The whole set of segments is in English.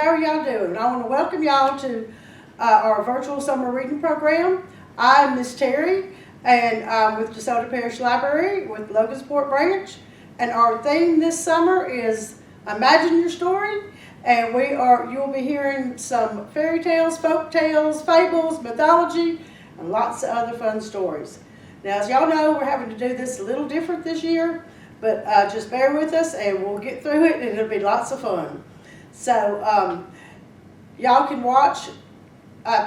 how are y'all doing? I want to welcome y'all to our virtual summer reading program. I'm Miss Terry, and I'm with DeSoto Parish Library with Logansport Branch. And our theme this summer is Imagine Your Story. And you'll be hearing some fairy tales, folk tales, fables, mythology, and lots of other fun stories. Now, as y'all know, we're having to do this a little different this year, but just bear with us and we'll get through it, and it'll be lots of fun. So y'all can watch,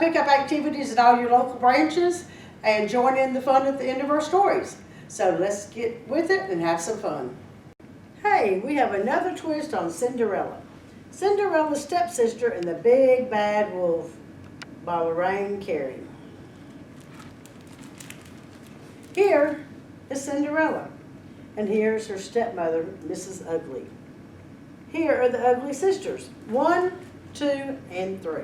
pick up activities at all your local branches and join in the fun at the end of our stories. So let's get with it and have some fun. Hey, we have another twist on Cinderella. Cinderella's Stepsister and the Big Bad Wolf by Lorraine Carey. Here is Cinderella, and here's her stepmother, Mrs. Ugly. Here are the Ugly Sisters, 1, 2, and 3.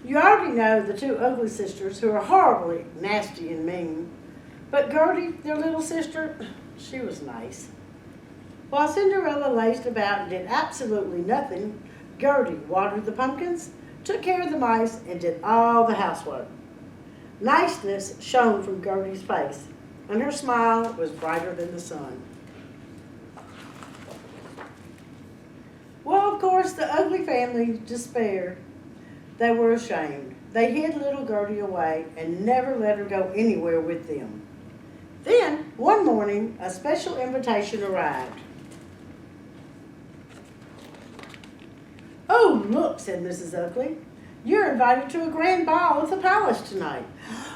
You already know the 2 Ugly Sisters who are horribly nasty and mean, but Gertie, their little sister, she was nice. While Cinderella lazed about and did absolutely nothing, Gertie watered the pumpkins, took care of the mice, and did all the housework. Niceness shone from Gertie's face, and her smile was brighter than the sun. Well, of course, the Ugly family despaired. They were ashamed. They hid little Gertie away and never let her go anywhere with them. Then, one morning, a special invitation arrived. "Oh, look," said Mrs. Ugly. "You're invited to a grand ball at the palace tonight."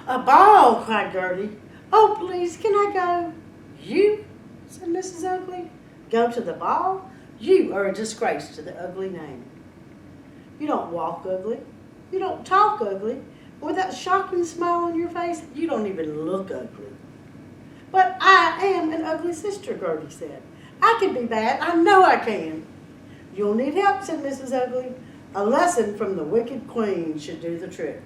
"A ball!" cried Gertie. "Oh, please, can I go?" "You?" said Mrs. Ugly. "Go to the ball? You are a disgrace to the Ugly name. You don't walk ugly. You don't talk ugly. With that shocking smile on your face, you don't even look ugly." "But I am an ugly sister," Gertie said. "I can be bad. I know I can." "You'll need help," said Mrs. Ugly. "A lesson from the wicked queen should do the trick."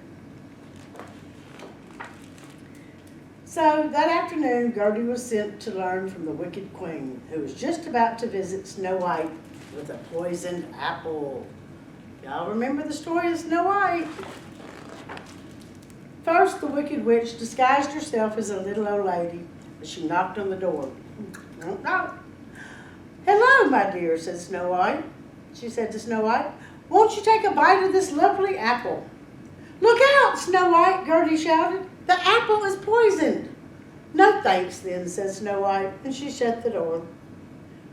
So that afternoon, Gertie was sent to learn from the wicked queen, who was just about to visit Snow White with a poisoned apple. Y'all remember the story of Snow White? First, the wicked witch disguised herself as a little old lady as she knocked on the door. Knock, knock. "Hello, my dear," said Snow White. She said to Snow White, "Won't you take a bite of this lovely apple?" "Look out, Snow White," Gertie shouted. "The apple is poisoned." "No thanks then," said Snow White, and she shut the door.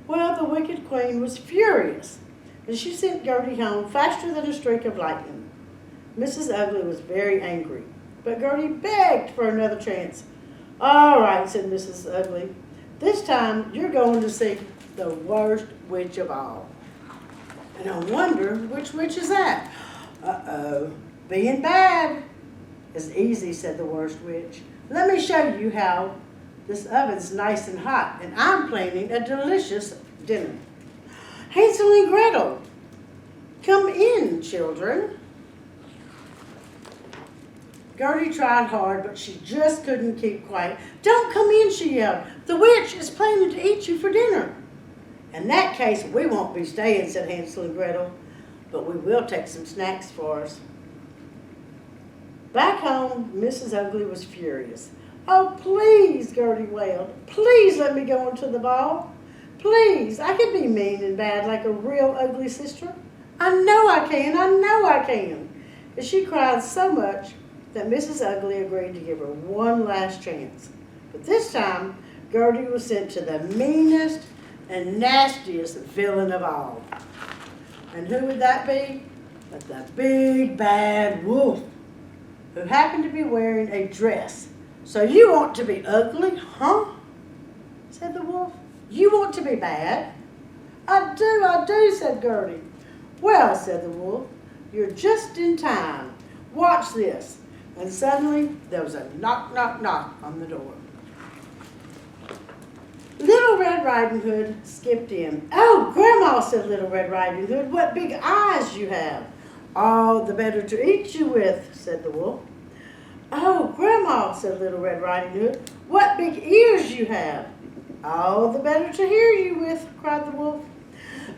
Well, the wicked queen was furious, and she sent Gertie home faster than a streak of lightning. Mrs. Ugly was very angry, but Gertie begged for another chance. "All right," said Mrs. Ugly. "This time you're going to see the worst witch of all." "And I wonder which witch is that?" "Uh-oh, being bad is easy," said the worst witch. "Let me show you how. This oven's nice and hot, and I'm planning a delicious dinner. Hansel and Gretel, come in, children." Gertie tried hard, but she just couldn't keep quiet. "Don't come in," she yelled. "The witch is planning to eat you for dinner." "In that case, we won't be staying," said Hansel and Gretel, "but we will take some snacks for us." Back home, Mrs. Ugly was furious. "Oh, please," Gertie wailed. "Please let me go into the ball. Please, I can be mean and bad like a real ugly sister. I know I can, I know I can." And she cried so much that Mrs. Ugly agreed to give her one last chance. But this time, Gertie was sent to the meanest and nastiest villain of all. And who would that be? But the Big Bad Wolf, who happened to be wearing a dress. "So you want to be ugly, huh?" said the wolf. "You want to be bad?" I do, said Gertie. "Well," said the wolf, "you're just in time. Watch this." And suddenly, there was a knock, knock, knock on the door. Little Red Riding Hood skipped in. "Oh, Grandma," said Little Red Riding Hood, "what big eyes you have." "All the better to eat you with," said the wolf. "Oh, Grandma," said Little Red Riding Hood, "what big ears you have." "All the better to hear you with," cried the wolf.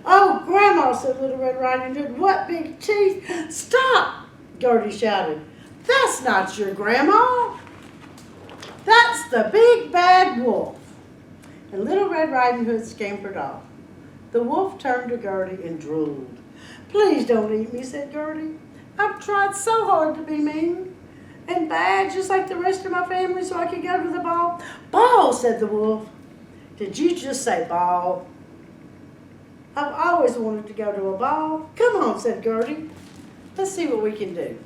"Oh, Grandma," said Little Red Riding Hood, "what big teeth!" "Stop!" Gertie shouted. "That's not your grandma. That's the big bad wolf." And Little Red Riding Hood scampered off. The wolf turned to Gertie and drooled. "Please don't eat me," said Gertie. "I've tried so hard to be mean and bad, just like the rest of my family, so I could go to the ball." "Ball," said the wolf. "Did you just say ball?" "I've always wanted to go to a ball." "Come on," said Gertie. "Let's see what we can do."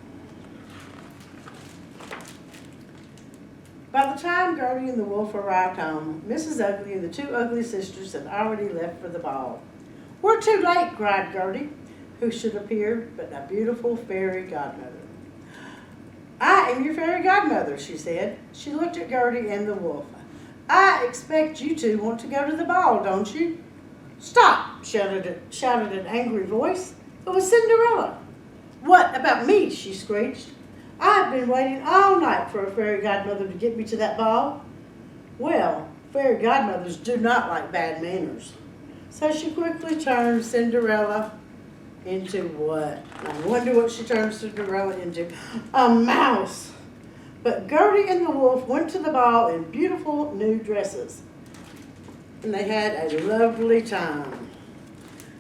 By the time Gertie and the wolf arrived home, Mrs. Ugly and the two ugly sisters had already left for the ball. "We're too late," cried Gertie, who should appear but a beautiful fairy godmother. "I am your fairy godmother," she said. She looked at Gertie and the wolf. "I expect you two want to go to the ball, don't you?" "Stop!" shouted an angry voice. It was Cinderella. "What about me?" she screeched. "I've been waiting all night for a fairy godmother to get me to that ball." Well, fairy godmothers do not like bad manners. So she quickly turned Cinderella into what? I wonder what she turned Cinderella into. A mouse. But Gertie and the wolf went to the ball in beautiful new dresses. And they had a lovely time.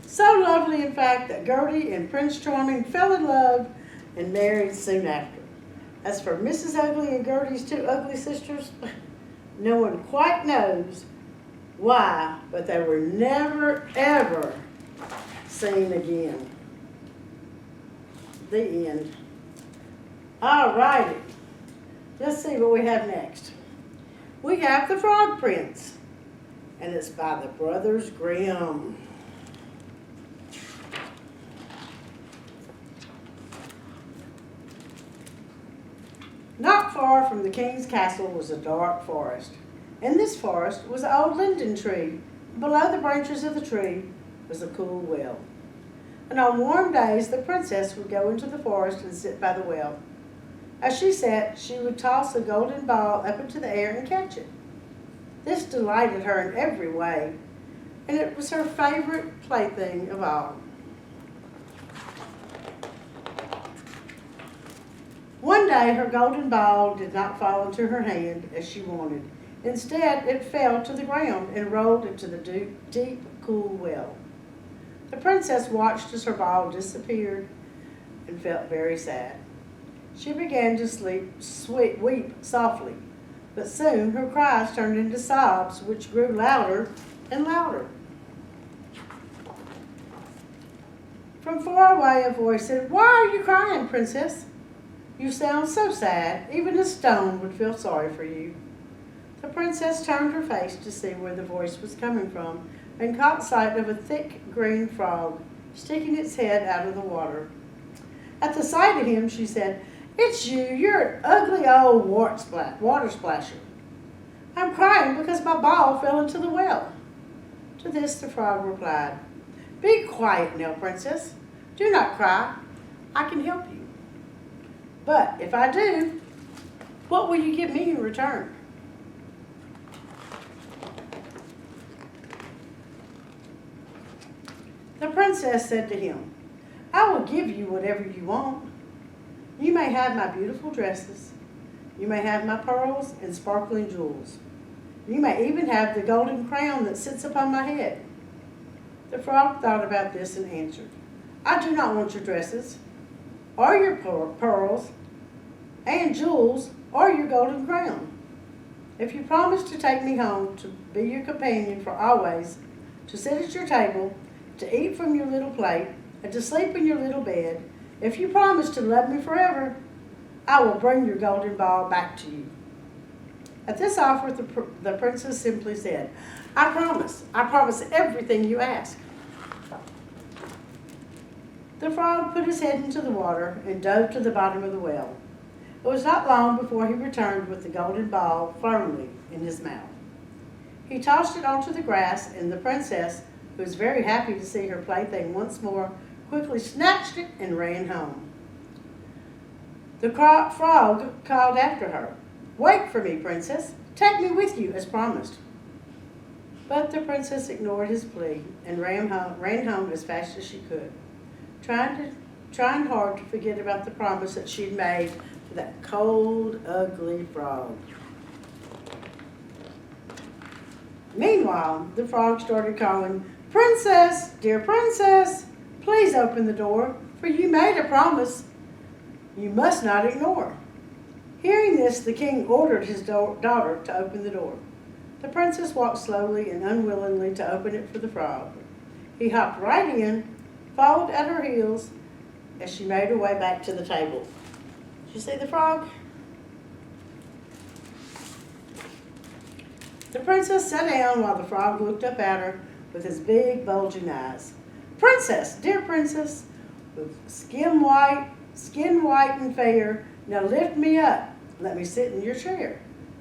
So lovely, in fact, that Gertie and Prince Charming fell in love and married soon after. As for Mrs. Ugly and Gertie's two ugly sisters, no one quite knows why, but they were never, ever seen again. The end. All righty. Let's see what we have next. We have The Frog Prince, and it's by the Brothers Grimm. Not far from the king's castle was a dark forest. In this forest was an old linden tree. Below the branches of the tree was a cool well. And on warm days, the princess would go into the forest and sit by the well. As she sat, she would toss a golden ball up into the air and catch it. This delighted her in every way, and it was her favorite plaything of all. One day, her golden ball did not fall into her hand as she wanted. Instead, it fell to the ground and rolled into the deep, cool well. The princess watched as her ball disappeared and felt very sad. She began to weep softly, but soon her cries turned into sobs, which grew louder and louder. From far away, a voice said, "Why are you crying, princess? You sound so sad. Even a stone would feel sorry for you." The princess turned her face to see where the voice was coming from and caught sight of a thick green frog sticking its head out of the water. At the sight of him, she said, "It's you. You're an ugly old water splasher. I'm crying because my ball fell into the well." To this the frog replied, "Be quiet now, princess. Do not cry. I can help you. But if I do, what will you give me in return?" The princess said to him, "I will give you whatever you want. You may have my beautiful dresses. You may have my pearls and sparkling jewels. You may even have the golden crown that sits upon my head." The frog thought about this and answered, "I do not want your dresses, or your pearls and jewels, or your golden crown. If you promise to take me home to be your companion for always, to sit at your table, to eat from your little plate, and to sleep in your little bed, if you promise to love me forever, I will bring your golden ball back to you." At this offer, the princess simply said, I promise everything you ask." The frog put his head into the water and dove to the bottom of the well. It was not long before he returned with the golden ball firmly in his mouth. He tossed it onto the grass, and the princess, who was very happy to see her plaything once more, quickly snatched it and ran home. The frog called after her, "Wait for me, princess. Take me with you as promised." But the princess ignored his plea and ran home as fast as she could, trying hard to forget about the promise that she'd made to that cold, ugly frog. Meanwhile, the frog started calling, "Princess, dear princess, please open the door, for you made a promise you must not ignore." Hearing this, the king ordered his daughter to open the door. The princess walked slowly and unwillingly to open it for the frog. He hopped right in, followed at her heels as she made her way back to the table. Did you see the frog? The princess sat down while the frog looked up at her with his big, bulging eyes. "Princess, dear princess, with skin white and fair, now lift me up. Let me sit in your chair."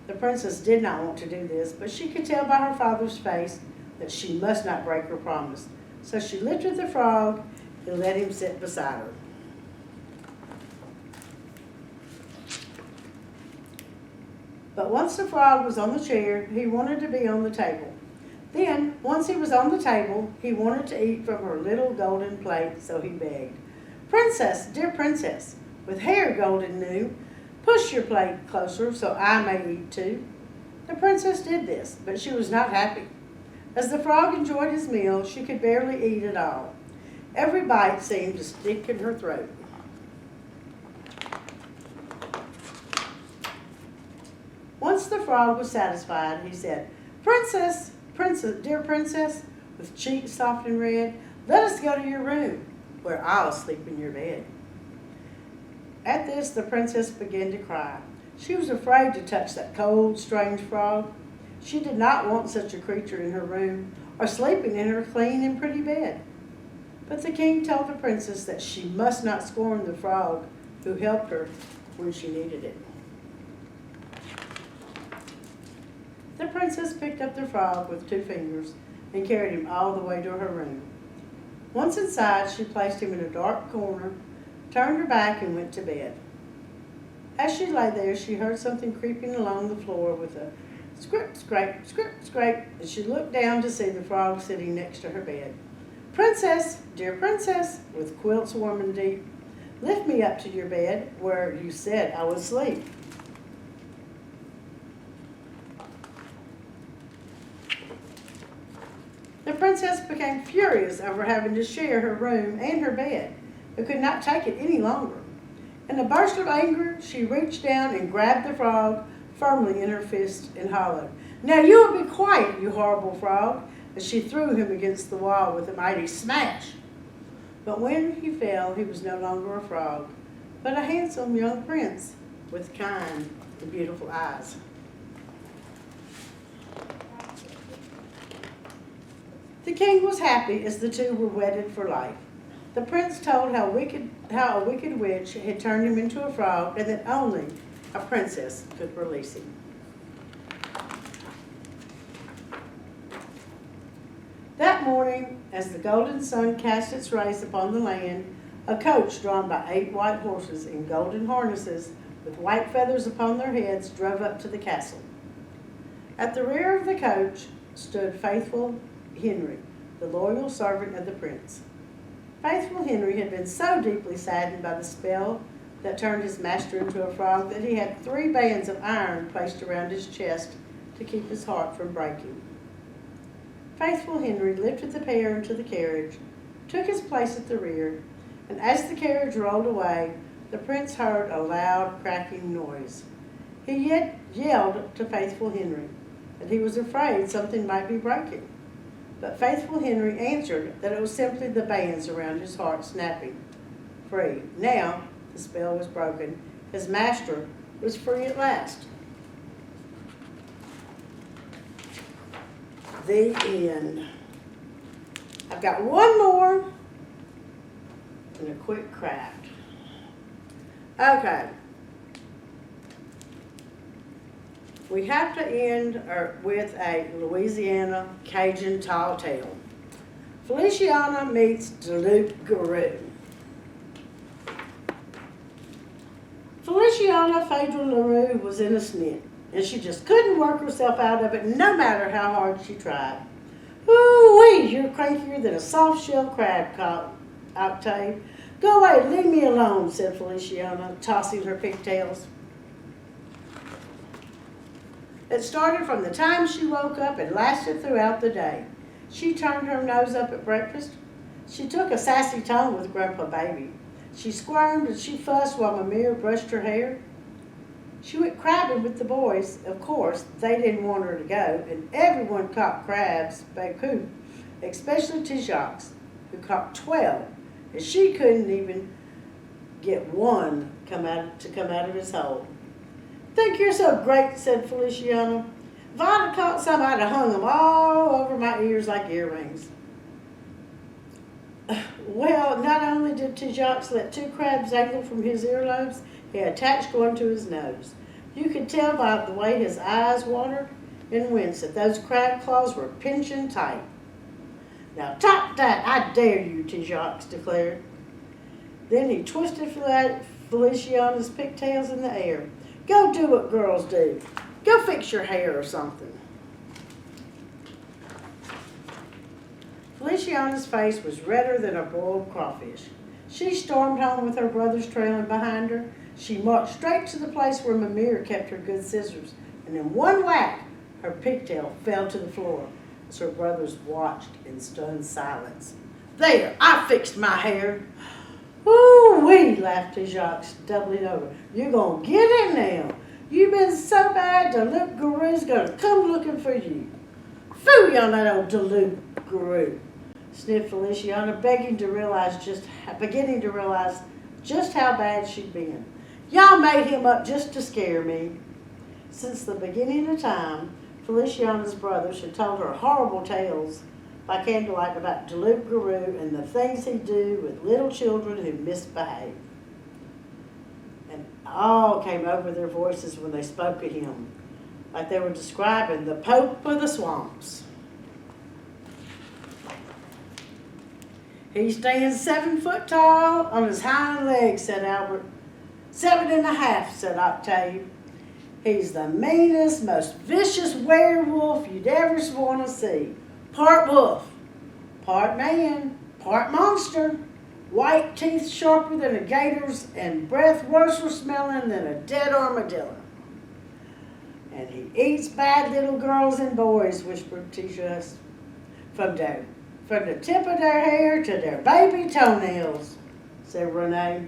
The princess did not want to do this, but she could tell by her father's face that she must not break her promise. So she lifted the frog and let him sit beside her. But once the frog was on the chair, he wanted to be on the table. Then, once he was on the table, he wanted to eat from her little golden plate, so he begged, "Princess, dear princess, with hair golden new, push your plate closer so I may eat too." The princess did this, but she was not happy. As the frog enjoyed his meal, she could barely eat at all. Every bite seemed to stick in her throat. Once the frog was satisfied, he said, "Princess, princess, dear princess, with cheeks soft and red, let us go to your room, where I'll sleep in your bed." At this, the princess began to cry. She was afraid to touch that cold, strange frog. She did not want such a creature in her room or sleeping in her clean and pretty bed. But the king told the princess that she must not scorn the frog who helped her when she needed it. The princess picked up the frog with 2 fingers and carried him all the way to her room. Once inside, she placed him in a dark corner, turned her back, and went to bed. As she lay there, she heard something creeping along the floor with a scrape, scrape, and she looked down to see the frog sitting next to her bed. "Princess, dear princess, with quilts warm and deep, lift me up to your bed where you said I would sleep." The princess became furious over having to share her room and her bed, but could not take it any longer. In a burst of anger, she reached down and grabbed the frog firmly in her fist and hollered, "Now you will be quiet, you horrible frog," as she threw him against the wall with a mighty smash. But when he fell, he was no longer a frog, but a handsome young prince with kind and beautiful eyes. The king was happy as the two were wedded for life. The prince told how a wicked witch had turned him into a frog and that only a princess could release him. That morning, as the golden sun cast its rays upon the land, a coach drawn by 8 white horses in golden harnesses with white feathers upon their heads drove up to the castle. At the rear of the coach stood faithful Henry, the loyal servant of the prince. Faithful Henry had been so deeply saddened by the spell that turned his master into a frog that he had 3 bands of iron placed around his chest to keep his heart from breaking. Faithful Henry lifted the pair into the carriage, took his place at the rear, and as the carriage rolled away, the prince heard a loud cracking noise. He yelled to Faithful Henry that he was afraid something might be breaking. But Faithful Henry answered that it was simply the bands around his heart snapping free. Now the spell was broken. His master was free at last. The end. I've got one more and a quick craft. Okay. We have to end with a Louisiana Cajun tall tale. Feliciana meets Garou. Feliciana Phaedra LaRue was in a snit, and she just couldn't work herself out of it no matter how hard she tried. Ooh-wee, you're crankier than a soft-shell crab, Octave. Go away, leave me alone, said Feliciana, tossing her pigtails. It started from the time she woke up and lasted throughout the day. She turned her nose up at breakfast. She took a sassy tone with Grandpa Baby. She squirmed and she fussed while Mimir brushed her hair. She went crabbing with the boys. Of course, they didn't want her to go, and everyone caught crabs, beaucoup, especially Tijoux, who caught 12, and she couldn't even get one to come out of his hole. Think you're so great, said Feliciana. If I'd have caught some, I'd have hung them all over my ears like earrings. Well, not only did Tijoux let 2 crabs dangle from his earlobes, he attached one to his nose. You could tell by the way his eyes watered and winced that those crab claws were pinching tight. Now top that, I dare you, Tijoux declared. Then he twisted Feliciana's pigtails in the air. Go do what girls do. Go fix your hair or something. Feliciana's face was redder than a boiled crawfish. She stormed home with her brothers trailing behind her. She marched straight to the place where Mimir kept her good scissors, and in one whack, her pigtail fell to the floor as her brothers watched in stunned silence. There, I fixed my hair. Ooh-wee, laughed Tijoux, doubling over. You're going to get it now. You've been so bad, Duluth Garou's going to come looking for you. Phooey on that old Duluth Garou, sniffed Feliciana, beginning to realize just how bad she'd been. Y'all made him up just to scare me. Since the beginning of time, Feliciana's brothers had told her horrible tales by candlelight about Duluth Garou and the things he'd do with little children who misbehaved. And all came over their voices when they spoke of him, like they were describing the Pope of the swamps. He stands 7 foot tall on his hind legs, said Albert. 7.5, said Octave. He's the meanest, most vicious werewolf you'd ever want to see. Part wolf, part man, part monster. White teeth sharper than a gator's and breath worse smelling than a dead armadillo. And he eats bad little girls and boys, whispered Tijoux, from the tip of their hair to their baby toenails, said Renee.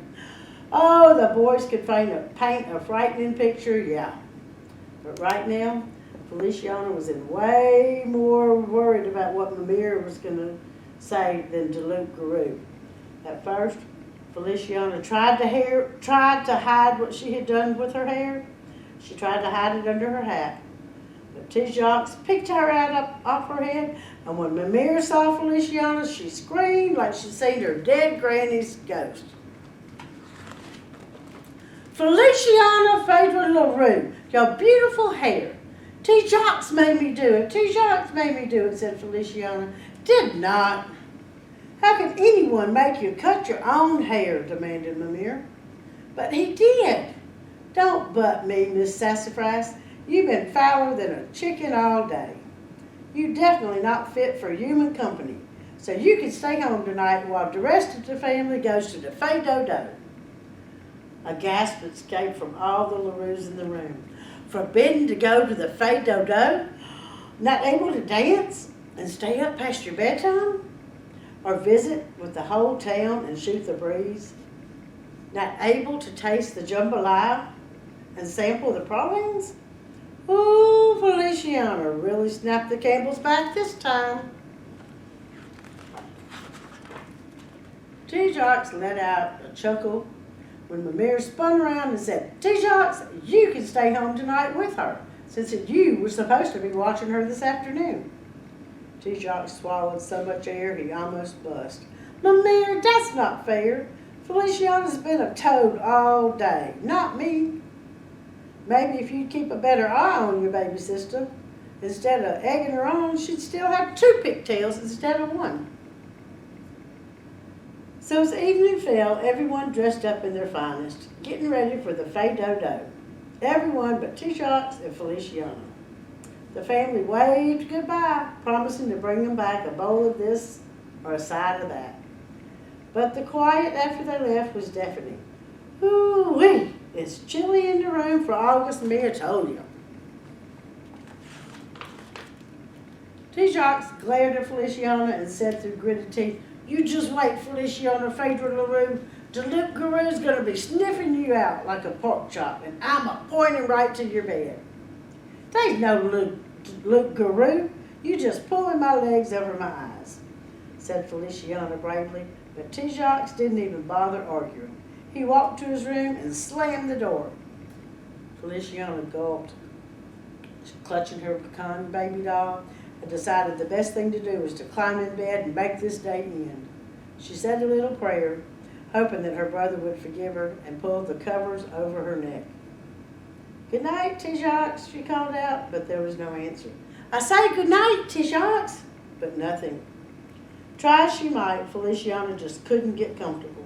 Oh, the boys could paint a frightening picture, yeah. But right now, Feliciana was in way more worried about what Mimir was going to say than Duluth Garou. At first, Feliciana tried to hide what she had done with her hair. She tried to hide it under her hat. But Tijoux picked her out off her head, and when Mimir saw Feliciana, she screamed like she'd seen her dead granny's ghost. Feliciana Phaedra LaRue, your beautiful hair. Tijoux made me do it. Tijoux made me do it, said Feliciana. Did not. How can anyone make you cut your own hair, demanded Mimir. But he did. Don't butt me, Miss Sassafras. You've been fouler than a chicken all day. You're definitely not fit for human company. So you can stay home tonight while the rest of the family goes to the Fay-Do-Do. A gasp escaped from all the LaRues in the room. Forbidden to go to the Fay-Do-Do? Not able to dance and stay up past your bedtime? Or visit with the whole town and shoot the breeze? Not able to taste the jambalaya and sample the pralines? Ooh, Feliciana really snapped the Campbell's back this time. Tijoux let out a chuckle when Mimir spun around and said, Tijoux, you can stay home tonight with her, since you were supposed to be watching her this afternoon. Tijoux swallowed so much air he almost bust. Mimir, that's not fair. Feliciana's been a toad all day, not me. Maybe if you'd keep a better eye on your baby sister, instead of egging her on, she'd still have 2 pigtails instead of 1. So as evening fell, everyone dressed up in their finest, getting ready for the Fay-Do-Do. Everyone but Tijoux and Feliciana. The family waved goodbye, promising to bring them back a bowl of this or a side of that. But the quiet after they left was deafening. Ooh-wee, it's chilly in the room for August and me, I told you. T-Jacques glared at Feliciana and said through gritted teeth, "You just wait, Feliciana Phaedra LaRue. Luke Garou's going to be sniffing you out like a pork chop, and I'm a-pointing right to your bed." "There's no Luke Garou. You just pulling my legs over my eyes," said Feliciana bravely, but T-Jacques didn't even bother arguing. He walked to his room and slammed the door. Feliciana gulped, clutching her pecan baby doll, and decided the best thing to do was to climb in bed and make this day end. She said a little prayer, hoping that her brother would forgive her, and pulled the covers over her neck. "Good night, T-Jacques," she called out, but there was no answer. "I say good night, T-Jacques," but nothing. Try as she might, Feliciana just couldn't get comfortable.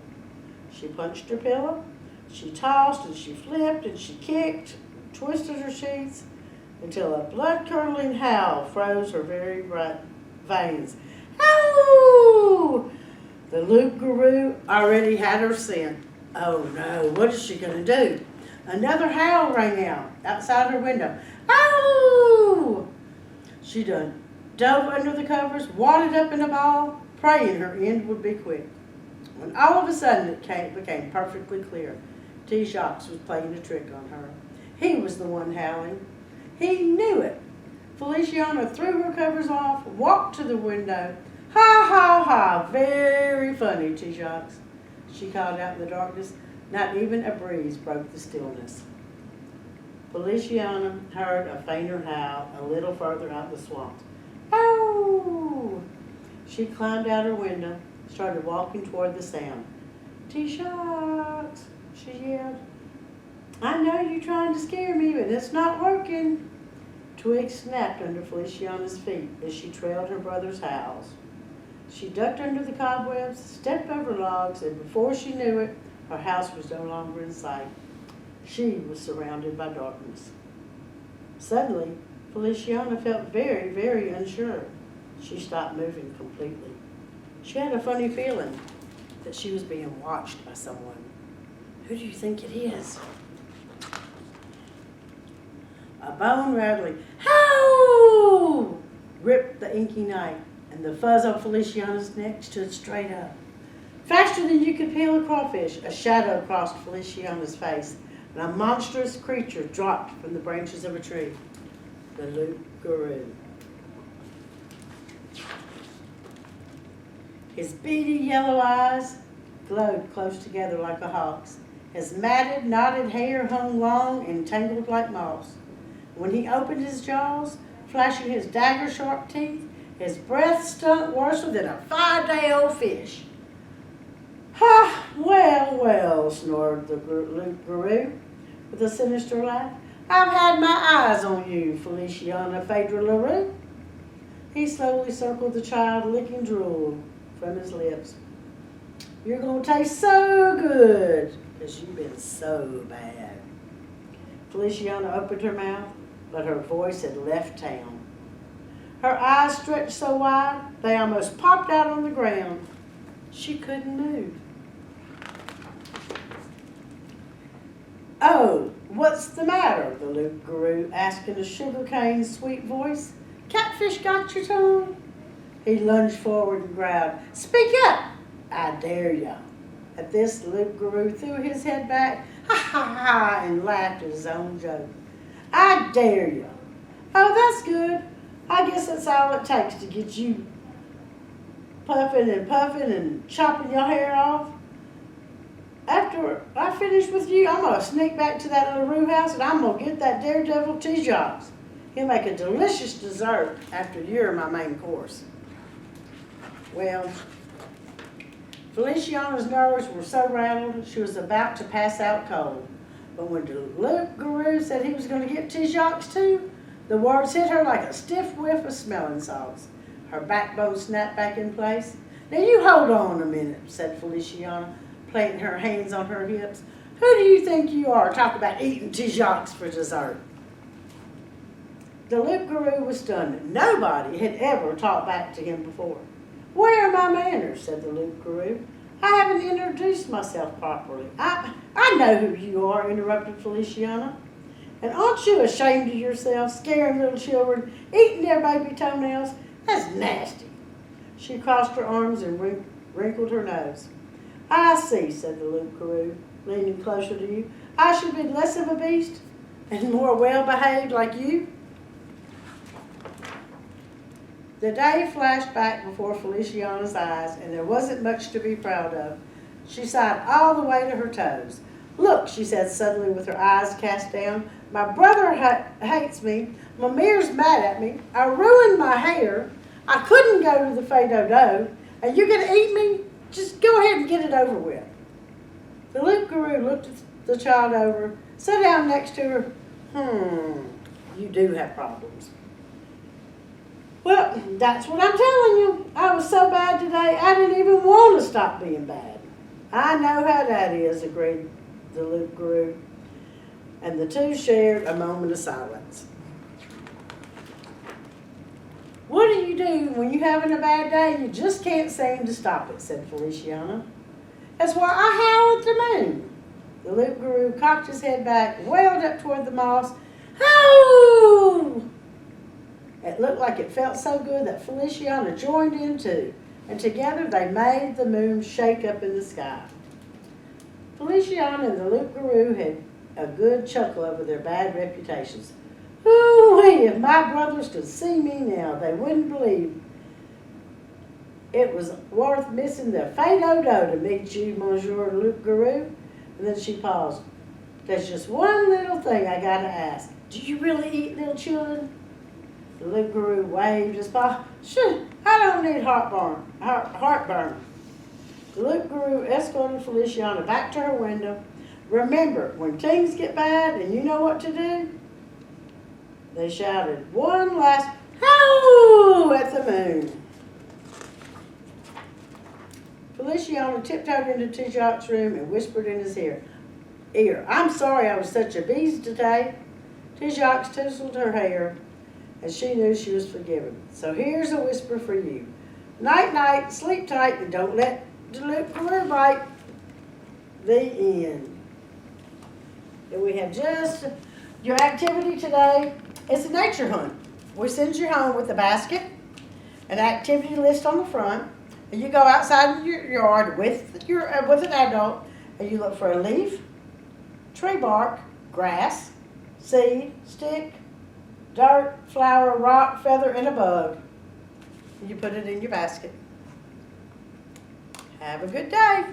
She punched her pillow, she tossed and she flipped and she kicked, twisted her sheets, until a blood-curdling howl froze her very bright veins. "Ow!" The Luke Garou already had her scent. Oh no, what is she going to do? Another howl rang out outside her window. "Ow!" She dove under the covers, wadded up in a ball, praying her end would be quick. When all of a sudden it became perfectly clear, T-Jacques was playing a trick on her. He was the one howling. He knew it. Feliciana threw her covers off, walked to the window. "Ha, ha, ha, very funny, T-Jacques," she called out in the darkness. Not even a breeze broke the stillness. Feliciana heard a fainter howl a little further out the swamp. "Oh!" She climbed out her window, started walking toward the sound. "T-Jacques," she yelled. "I know you're trying to scare me, but it's not working." Twigs snapped under Feliciana's feet as she trailed her brother's howls. She ducked under the cobwebs, stepped over logs, and before she knew it, her house was no longer in sight. She was surrounded by darkness. Suddenly, Feliciana felt very, very unsure. She stopped moving completely. She had a funny feeling that she was being watched by someone. Who do you think it is? A bone-rattling "Howl!" ripped the inky night, and the fuzz on Feliciana's neck stood straight up. Faster than you could peel a crawfish, a shadow crossed Feliciana's face, and a monstrous creature dropped from the branches of a tree. The Luke Garou. His beady yellow eyes glowed close together like a hawk's. His matted, knotted hair hung long and tangled like moss. When he opened his jaws, flashing his dagger-sharp teeth, his breath stunk worse than a 5-day-old fish. "Ha! Well, well," snored the Luke Garou with a sinister laugh. "I've had my eyes on you, Feliciana Phaedra LaRue." He slowly circled the child, licking drool from his lips. "You're going to taste so good, because you've been so bad." Feliciana opened her mouth, but her voice had left town. Her eyes stretched so wide, they almost popped out on the ground. She couldn't move. "Oh, what's the matter?" the Luke Garou asked in a sugar-cane sweet voice. "Catfish got your tongue?" He lunged forward and growled, "Speak up! I dare ya." At this, Luke Garou threw his head back, "Ha ha ha," and laughed at his own joke. "I dare ya. Oh, that's good. I guess that's all it takes to get you puffing and chopping your hair off. After I finish with you, I'm going to sneak back to that LaRue house and I'm going to get that daredevil T-Jacques. He'll make a delicious dessert after you're my main course." Well, Feliciana's nerves were so rattled she was about to pass out cold. But when Luke Garou said he was going to get T-Jacques too, the words hit her like a stiff whiff of smelling salts. Her backbone snapped back in place. "Now you hold on a minute," said Feliciana, planting her hands on her hips. "Who do you think you are, talking about eating T-Jacques for dessert?" The little Garou was stunned. Nobody had ever talked back to him before. "Where are my manners?" said the little Garou. "I haven't introduced myself properly." I know who you are," interrupted Feliciana. "And aren't you ashamed of yourself, scaring little children, eating their baby toenails? That's nasty." She crossed her arms and wrinkled her nose. "I see," said the little Garou, leaning closer to you. "I should be less of a beast and more well-behaved like you." The day flashed back before Feliciana's eyes, and there wasn't much to be proud of. She sighed all the way to her toes. "Look," she said suddenly with her eyes cast down, "my brother hates me, my mare's mad at me, I ruined my hair, I couldn't go to the Fay-Do-Do, and you're going to eat me? Just go ahead and get it over with." The little Garou looked the child over, sat down next to her. You do have problems." "Well, that's what I'm telling you. I was so bad today, I didn't even want to stop being bad." "I know how that is," agreed the little Garou. And the two shared a moment of silence. "What do you do when you're having a bad day and you just can't seem to stop it?" said Feliciana. "That's why I howl at the moon." The little Garou cocked his head back, wailed up toward the moss. "Howl!" It looked like it felt so good that Feliciana joined in too, and together they made the moon shake up in the sky. Feliciana and the little Garou had a good chuckle over their bad reputations. "Hoo-wee, if my brothers could see me now, they wouldn't believe it was worth missing the Fay-Do-Do to meet you, Monsieur Luc Garou." And then she paused. "There's just one little thing I got to ask. Do you really eat little children?" The little Garou waved his paw. "Sure, I don't need heartburn." The little Garou escorted Feliciana back to her window. "Remember, when things get bad and you know what to do," they shouted one last "Howl!" at the moon. Feliciana tiptoed into T-Jacques' room and whispered in his ear, "I'm sorry I was such a beast today." T-Jacques tousled her hair, and she knew she was forgiven. "So here's a whisper for you. Night-night, sleep tight, and don't let the little Garou bite." The end. And we have just your activity today. It's a nature hunt. We send you home with a basket, an activity list on the front, and you go outside in your yard with an adult, and you look for a leaf, tree bark, grass, seed, stick, dirt, flower, rock, feather, and a bug. And you put it in your basket. Have a good day.